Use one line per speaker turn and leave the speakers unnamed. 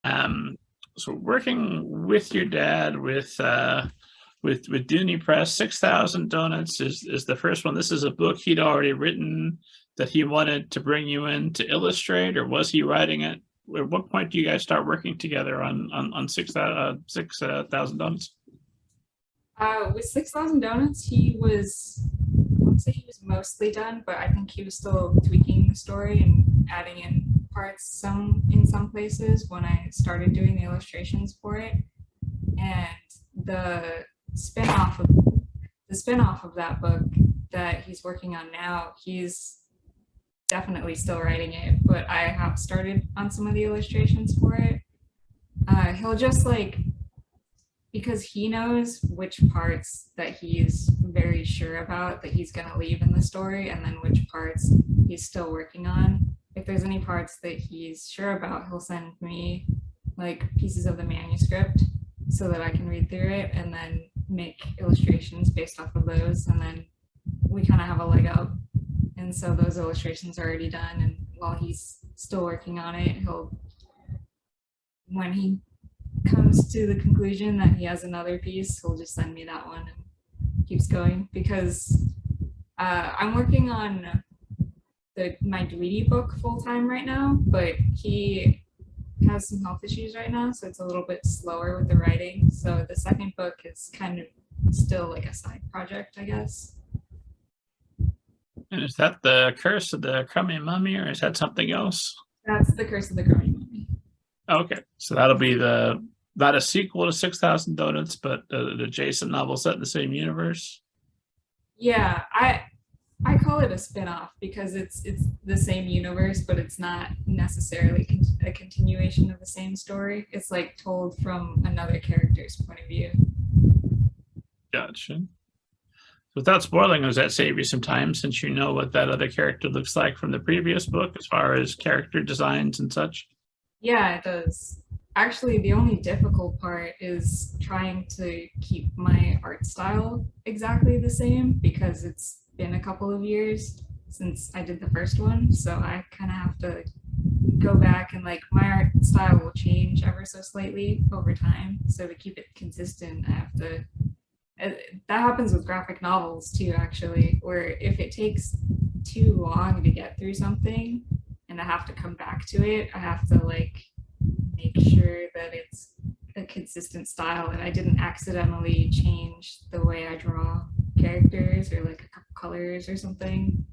Um, so working with your dad with Dweedy Press, 6,000 Doughnuts is the first one. This is a book he'd already written that he wanted to bring you in to illustrate, or was he writing it? At what point do you guys start working together on 6,000 Doughnuts?
With 6,000 Donuts, he was, I won't say he was mostly done, but I think he was still tweaking the story and adding in parts in some places when I started doing the illustrations for it. And the spin-off of the spin-off of that book that he's working on now, he's definitely still writing it, but I have started on some of the illustrations for it. He'll just like, because he knows which parts that he's very sure about that he's going to leave in the story, and then which parts he's still working on. If there's any parts that he's sure about, he'll send me like pieces of the manuscript so that I can read through it and then make illustrations based off of those. And then we kind of have a leg up. And so those illustrations are already done. And while he's still working on it, when he comes to the conclusion that he has another piece, he'll just send me that one and keeps going. Because I'm working on my Dweedy book full time right now, but he has some health issues right now, so it's a little bit slower with the writing. So the second book is kind of still like a side project, I guess.
And is that the Curse of the Crummy Mummy, or is that something else?
That's the Curse of the Crummy Mummy.
Okay, so that'll be not a sequel to 6,000 Doughnuts, but an adjacent novel set in the same universe.
Yeah, I call it a spin-off because it's the same universe, but it's not necessarily a continuation of the same story. It's like told from another character's point of view.
Gotcha. Without spoiling, does that save you some time since you know what that other character looks like from the previous book as far as character designs and such?
Yeah, it does. Actually, the only difficult part is trying to keep my art style exactly the same because it's been a couple of years since I did the first one. So I kind of have to go back and like my art style will change ever so slightly over time. So to keep it consistent, I have to. That happens with graphic novels too, actually, where if it takes too long to get through something and I have to come back to it, I have to like make sure that it's a consistent style and I didn't accidentally change the way I draw characters or like a couple colors or something.